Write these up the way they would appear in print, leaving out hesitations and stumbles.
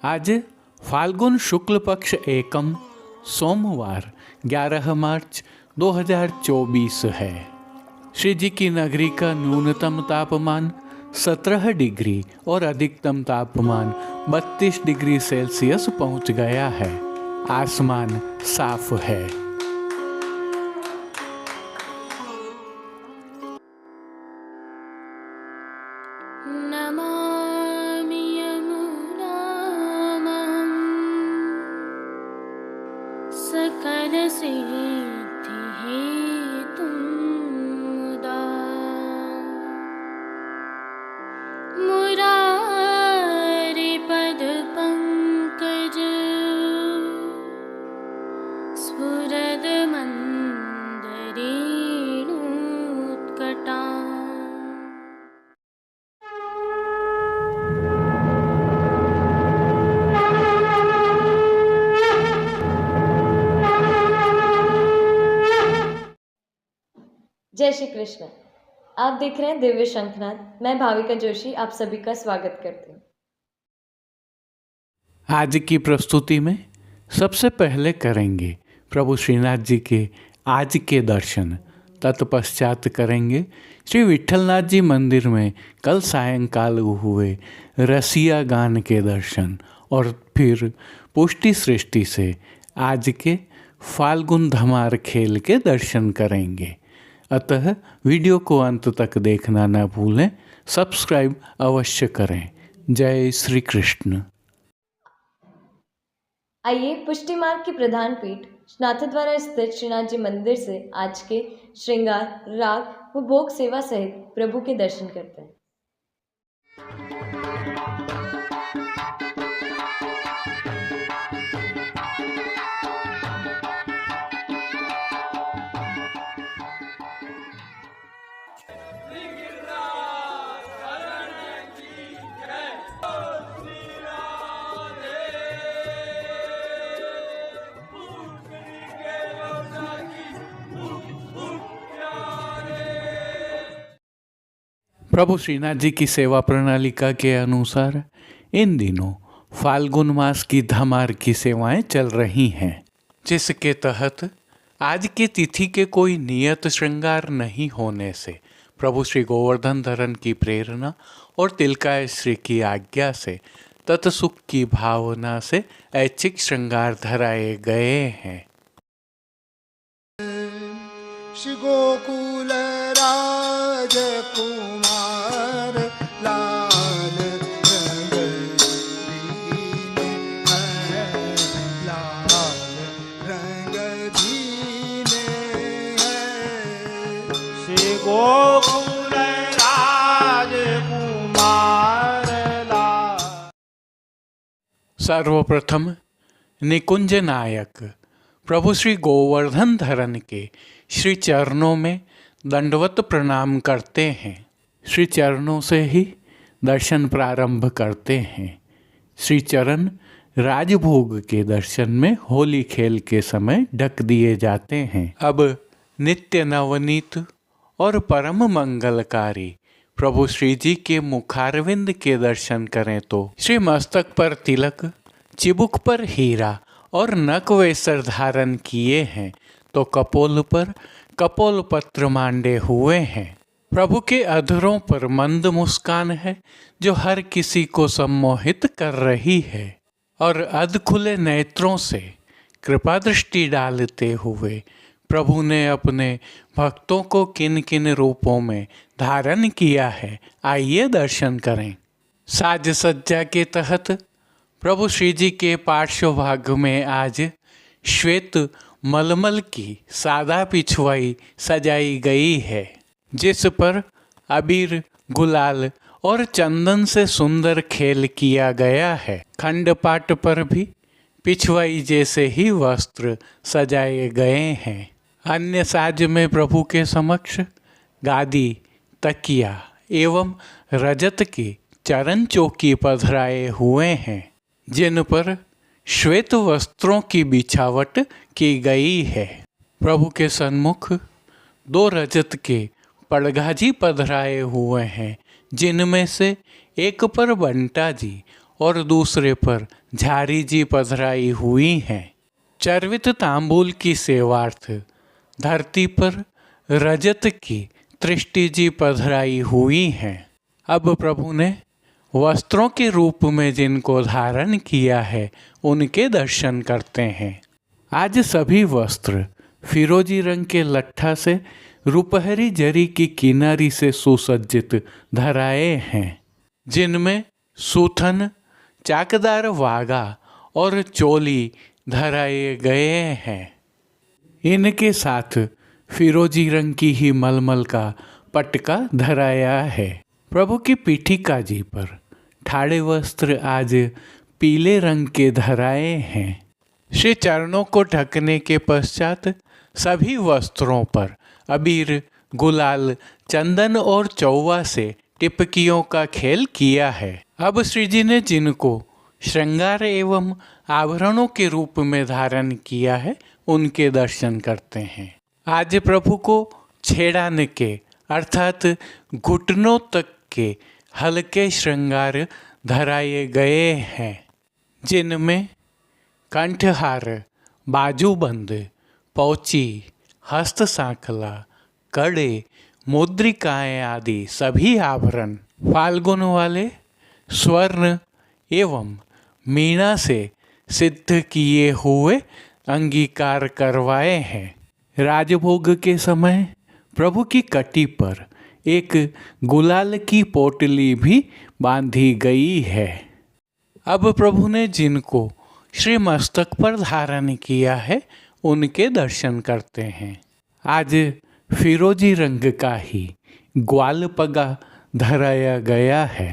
आज फाल्गुन शुक्ल पक्ष एकम सोमवार 11 मार्च 2024 है। श्री जी की नगरी का न्यूनतम तापमान 17 डिग्री और अधिकतम तापमान 32 डिग्री सेल्सियस पहुंच गया है। आसमान साफ है। नमामि यमुनामहं सकलसिद्धिहेतुं मुदा मुरारिपदपङ्कज स्फुरदमन्दरेणुत्कटा। जय श्री कृष्ण। आप देख रहे हैं दिव्य शंखनाद। मैं भाविका जोशी आप सभी का स्वागत करती हूँ। आज की प्रस्तुति में सबसे पहले करेंगे प्रभु श्रीनाथ जी के आज के दर्शन। तत्पश्चात करेंगे श्री विट्ठलनाथ जी मंदिर में कल सायंकाल हुए रसिया गान के दर्शन और फिर पुष्टि सृष्टि से आज के फाल्गुन धमार खेल के दर्शन करेंगे। अतः वीडियो को अंत तक देखना न भूलें, सब्सक्राइब अवश्य करें। जय श्री कृष्ण। आइए पुष्टि मार्ग की प्रधान पीठ नाथद्वारा स्थित श्रीनाथ जी मंदिर से आज के श्रृंगार, राग व भोग सेवा सहित प्रभु के दर्शन करते हैं। प्रभु श्रीनाथ जी की सेवा प्रणालिका के अनुसार इन दिनों फाल्गुन मास की धमार की सेवाएं चल रही हैं, जिसके तहत आज की तिथि के कोई नियत श्रृंगार नहीं होने से प्रभु श्री गोवर्धन धरन की प्रेरणा और तिलकाय श्री की आज्ञा से तत्सुख की भावना से ऐच्छिक श्रृंगार धराए गए हैं। श्री गोकुल राजकुमार लाल रंग दीने हैं, लाल रंग दीने हैं। श्री गोकुल राजकुमार लाल। सर्वप्रथम निकुंज नायक प्रभु श्री गोवर्धन धरन के श्री चरणों में दंडवत प्रणाम करते हैं। श्री चरणों से ही दर्शन प्रारंभ करते हैं। श्री चरण राजभोग के दर्शन में होली खेल के समय ढक दिए जाते हैं। अब नित्य नवनीत और परम मंगलकारी प्रभु श्री जी के मुखारविंद के दर्शन करें तो श्री मस्तक पर तिलक, चिबुक पर हीरा और नक वेसर धारण किए हैं तो कपोल पर कपोल पत्र मांडे हुए हैं। प्रभु के अधरों पर मंद मुस्कान है जो हर किसी को सम्मोहित कर रही है और अध खुले नेत्रों से कृपा दृष्टि डालते हुए प्रभु ने अपने भक्तों को किन किन रूपों में धारण किया है, आइए दर्शन करें। साज सज्जा के तहत प्रभु श्री जी के पार्श्वभाग में आज श्वेत मलमल की सादा पिछवाई सजाई गई है, जिस पर अबीर, गुलाल और चंदन से सुंदर खेल किया गया है। खंडपाट पर भी पिछवाई जैसे ही वस्त्र सजाए गए हैं। अन्य साज में प्रभु के समक्ष गादी, तकिया एवं रजत की चरण चौकी पधराए हुए हैं, जिन पर श्वेत वस्त्रों की बिछावट की गई है। प्रभु के सन्मुख 2 रजत के पड़गाजी पधराए हुए हैं, जिनमें से एक पर बंटा जी और दूसरे पर झारी जी पधराई हुई हैं। चर्वित तांबूल की सेवार्थ धरती पर रजत की तृष्टि जी पधराई हुई हैं। अब प्रभु ने वस्त्रों के रूप में जिनको धारण किया है उनके दर्शन करते हैं। आज सभी वस्त्र फिरोजी रंग के लट्ठा से रुपहरी जरी की किनारी से सुसज्जित धराए हैं, जिनमें सूथन, चाकदार वागा और चोली धराए गए हैं। इनके साथ फिरोजी रंग की ही मलमल का पटका धराया है। प्रभु की पीठिका जी पर ठाड़े वस्त्र आज पीले रंग के धराए हैं। श्री चरणों को ढकने के पश्चात सभी वस्त्रों पर अबीर, गुलाल, चंदन और चौवा से टिपकियों का खेल किया है। अब श्री जी ने जिनको श्रृंगार एवं आभरणों के रूप में धारण किया है उनके दर्शन करते हैं। आज प्रभु को छेड़ान के अर्थात घुटनों तक के हल्के श्रृंगार धराए गए हैं, जिनमें कंठहार, बाजूबंद, पौची, हस्त सांखला, कड़े, मुद्रिकाएं आदि सभी आभरण फाल्गुन वाले स्वर्ण एवं मीणा से सिद्ध किए हुए अंगीकार करवाए हैं। राजभोग के समय प्रभु की कटी पर एक गुलाल की पोटली भी बांधी गई है। अब प्रभु ने जिनको श्री मस्तक पर धारण किया है उनके दर्शन करते हैं। आज फिरोजी रंग का ही ग्वालपगा धराया गया है।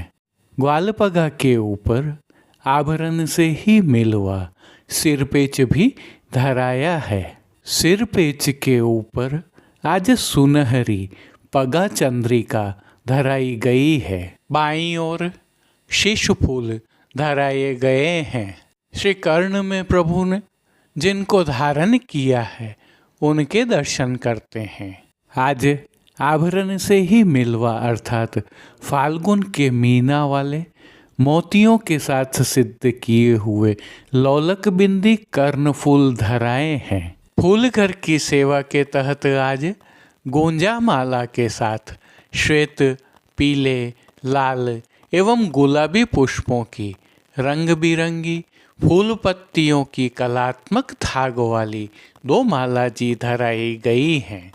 ग्वालपगा के ऊपर आभरण से ही मिलवा सिरपेच भी धराया है। सिरपेच के ऊपर आज सुनहरी पगा चंद्रिका धराई गई है। बाईं ओर शीश फूल धराए गए हैं। श्री कर्ण में प्रभु ने जिनको धारण किया है उनके दर्शन करते हैं। आज आभरण से ही मिलवा अर्थात फाल्गुन के मीना वाले मोतियों के साथ सिद्ध किए हुए लौलक बिंदी कर्णफूल धराए हैं। फूल घर की सेवा के तहत आज गोंजा माला के साथ श्वेत, पीले, लाल एवं गुलाबी पुष्पों की रंग बिरंगी फूल पत्तियों की कलात्मक धाग वाली 2 माला जी धराई गई हैं।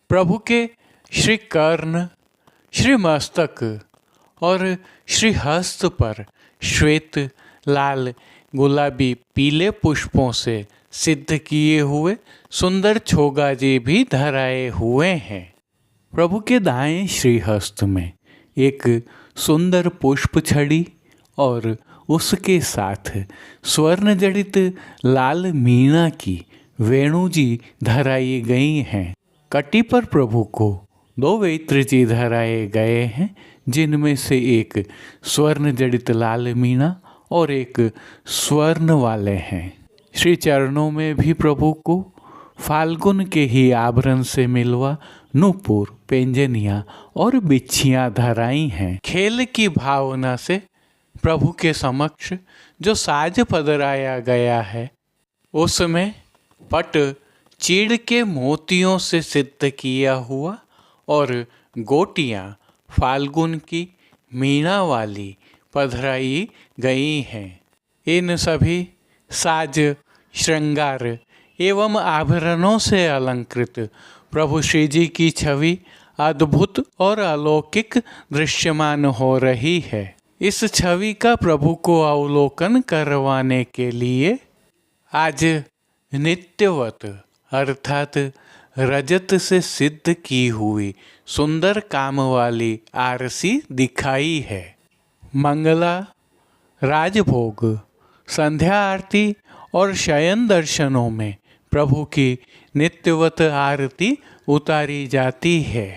प्रभु के श्री कर्ण, श्री मस्तक और श्री हस्त पर श्वेत, लाल, गुलाबी, पीले पुष्पों से सिद्ध किए हुए सुंदर छोगा जी भी धराए हुए हैं। प्रभु के दाएं श्रीहस्त में एक सुंदर पुष्प छड़ी और उसके साथ स्वर्ण जड़ित लाल मीना की वेणु जी धराई गई हैं। कटी पर प्रभु को 2 वेत्र जी धराए गए हैं, जिनमें से एक स्वर्ण जड़ित लाल मीना और एक स्वर्ण वाले हैं। श्री चरणों में भी प्रभु को फाल्गुन के ही आभरण से मिलवा नूपुर, पेंजनिया और बिच्छियाँ धराई हैं। खेल की भावना से प्रभु के समक्ष जो साज पधराया गया है उसमें पट चीड़ के मोतियों से सिद्ध किया हुआ और गोटियाँ फाल्गुन की मीणा वाली पधराई गई हैं। इन सभी साज, श्रृंगार एवं आभरणों से अलंकृत प्रभु श्री जी की छवि अद्भुत और अलौकिक दृश्यमान हो रही है। इस छवि का प्रभु को अवलोकन करवाने के लिए आज नित्यवत अर्थात रजत से सिद्ध की हुई सुंदर काम वाली आरसी दिखाई है। मंगला, राजभोग, संध्या आरती और शयन दर्शनों में प्रभु की नित्यवत आरती उतारी जाती है।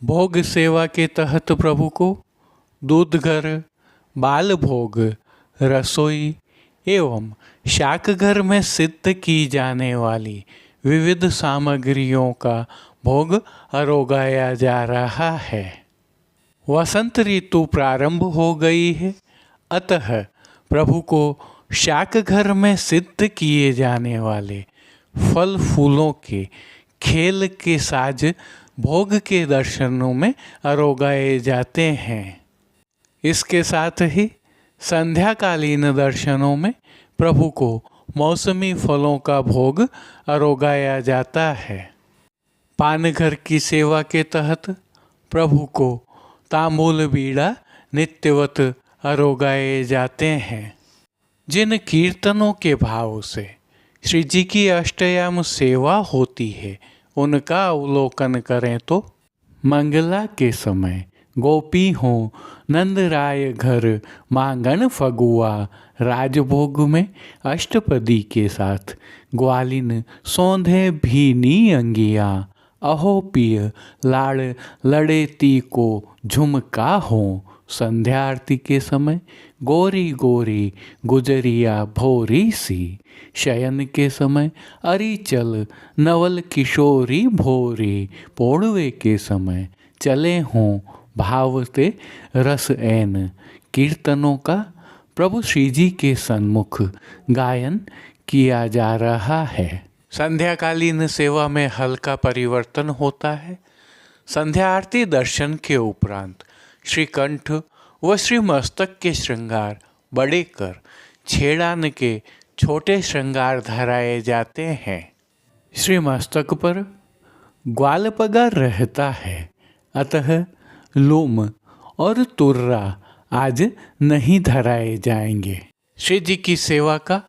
भोग सेवा के तहत प्रभु को दूध घर, बाल भोग, रसोई एवं शाक घर में सिद्ध की जाने वाली विविध सामग्रियों का भोग अरोगाया जा रहा है। वसंत ऋतु प्रारंभ हो गई है, अतः प्रभु को शाक घर में सिद्ध किए जाने वाले फल फूलों के खेल के साज भोग के दर्शनों में आरोगाए जाते हैं। इसके साथ ही संध्याकालीन दर्शनों में प्रभु को मौसमी फलों का भोग आरोगाया जाता है। पानघर की सेवा के तहत प्रभु को तांबूल बीड़ा नित्यवत आरोगाए जाते हैं। जिन कीर्तनों के भाव से श्री जी की अष्टयाम सेवा होती है उनका अवलोकन करें तो मंगला के समय गोपी हो नंदराय घर मांगन फगुआ राजभोग में अष्टपदी के साथ ग्वालिन सौंधे भीनी अंगिया अहो पिय लाड़ लड़ेती को झुमका हो संध्या आरती के समय गोरी गोरी गुजरिया भोरी सी शयन के समय अरिचल नवल किशोरी भोरी पोड़वे के समय चले हों भावते रस ऐन कीर्तनों का प्रभु श्री जी के सन्मुख गायन किया जा रहा है। संध्याकालीन सेवा में हल्का परिवर्तन होता है। संध्या आरती दर्शन के उपरांत श्री कंठ व श्री मस्तक के श्रृंगार बड़े कर छेड़ान के छोटे श्रृंगार धराए जाते हैं। श्री मस्तक पर ग्वाल पगार रहता है, अतः लोम और तुर्रा आज नहीं धराए जाएंगे। श्री जी की सेवा का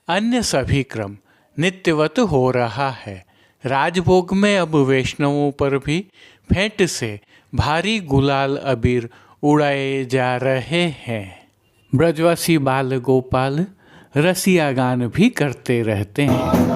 अन्य सभी क्रम नित्यवत हो रहा है। राजभोग में अब वैष्णवों पर भी फेंट से भारी गुलाल अबीर उड़ाए जा रहे हैं। ब्रजवासी बाल गोपाल रसिया गान भी करते रहते हैं।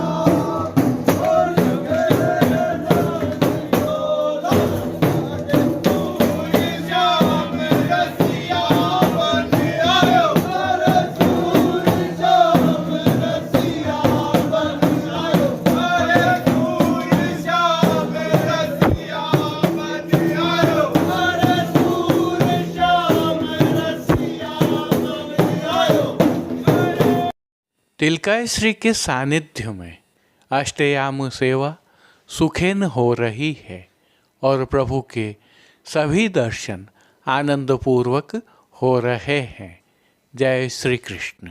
तिलकाय श्री के सानिध्य में अष्टयाम सेवा सुखेन हो रही है और प्रभु के सभी दर्शन आनंदपूर्वक हो रहे हैं। जय श्री कृष्ण।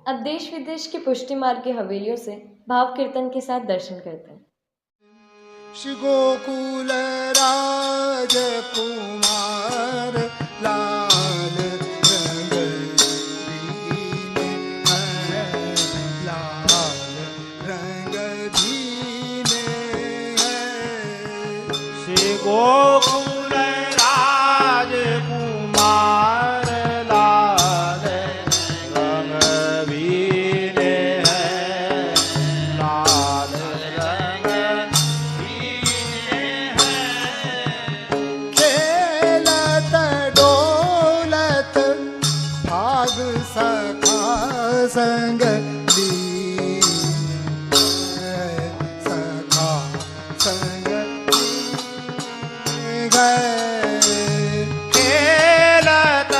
अब देश विदेश की पुष्टि मार्ग की हवेलियों से भाव कीर्तन के साथ दर्शन करते हैं। श्री गोकुल राज कुमार लाल रंग दीन है, लाल रंग दीन है। श्री गोकुल राज कुमार लाल रंग दीन है, लाल रंग खेलत डोलत भाग सखा संग लीन है, सखा संग लीन है। खेलत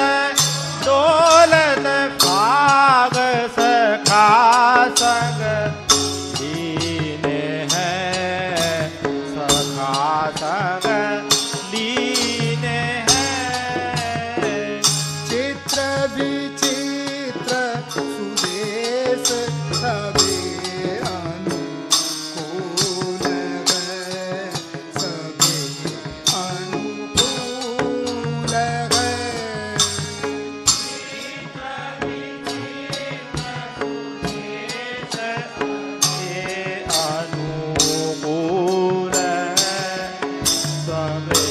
डोलत भाग सखा संग लीन है, सखा संग लीन है। चित्र विचित्र सुदेश सबे अनुकूल है, सबे अनुकूल है। अनुकूल सबे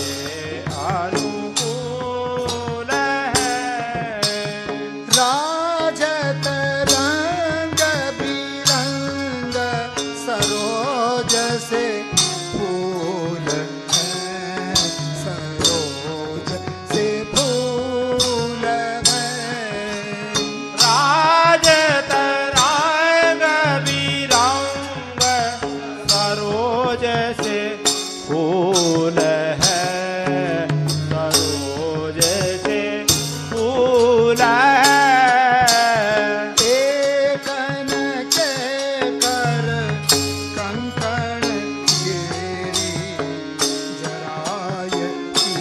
अनुकूल है। राजत रंग बिरंग सरोज से फूल है, सरोज से फूल है। राजत रंग बिरंग सरोज से फूल है, सरोज से फूल है। एकन के कर कंकण गेरी जराय की,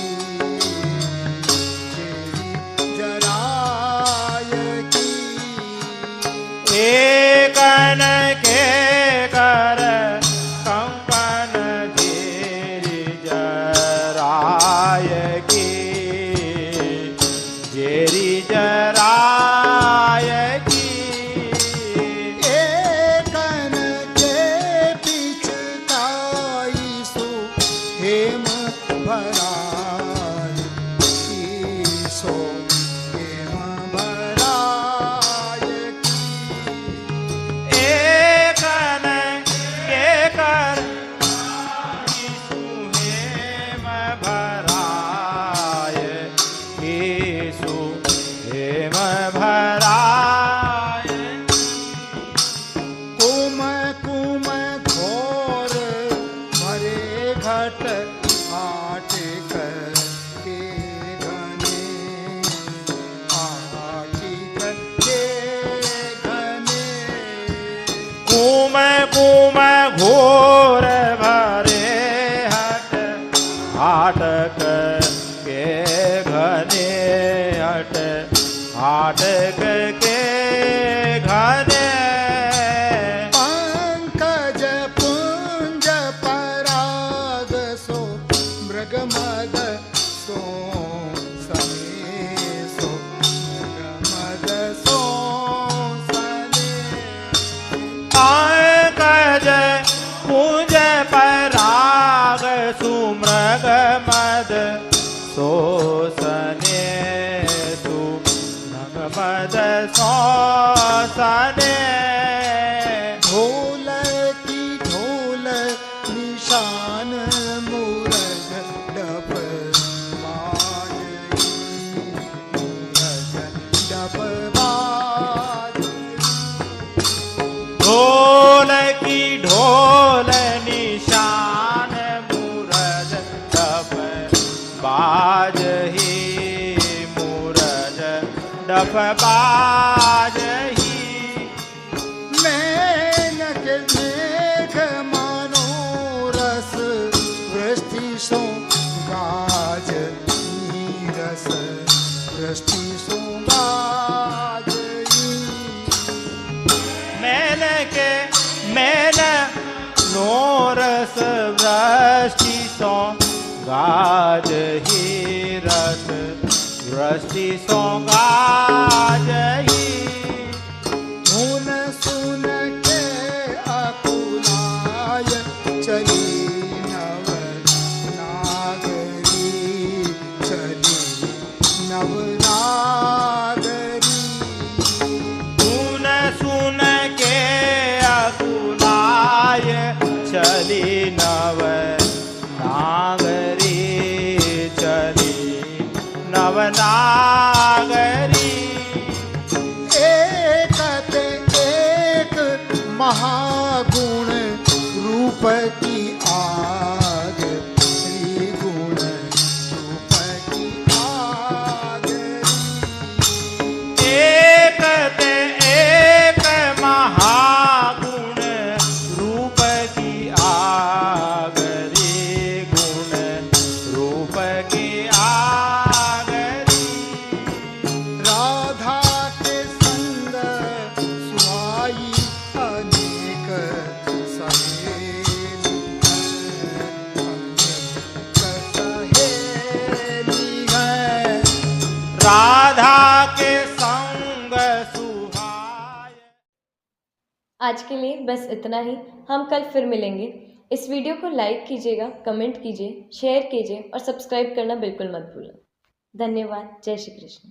गेरी जराय की। एकन के कर कंकण गेरी जराय की, गेरी जराय की। एकन के पिचकाई सो हेम भराय की, सो हेम भराय की। एकन के कर हेम भराय केसु हेम भराय। कुम कुम घोर भरे घट आट कर के घने, आटी कर के घने। कुम कुम घोर भरे हट हाटक के घने, हट हाटक के घने। पंकज पुंज पराग सो मृगमद सो सने, सो मृगमद सो सने। पंकज पुंज पराग सुमृग मद सोसने, सुमृग सोसने। ढोल की ढोल निशान मूरज डप बाज, मूरज डप बाज। ढोल की ढोल निशान मूरज डप बाज ही, मूरज डप बाज ही। मेघ मेघ मानो रस वृष्टि सो गाज रस वृष्टि सो गाज। सो गाज ही रस वृष्टि सो गाज ही धुन सुन के अकुलाय चली नव नागरी चली नव नागरी धुन सुन के अकुलाय चली नव नागरी चली नव नागरी एक ते एक महागुण रूप की आग श्री गुण रूप की आग एक ते एक महागुण रूप की आगरी गुण रूप की आगरी राधा के संग सुहाई अनेक सहेली है राधा के संग सुहाय। आज के लिए बस इतना ही। हम कल फिर मिलेंगे। इस वीडियो को लाइक कीजिएगा, कमेंट कीजिए, शेयर कीजिए और सब्सक्राइब करना बिल्कुल मत भूलना। धन्यवाद। जय श्री कृष्ण।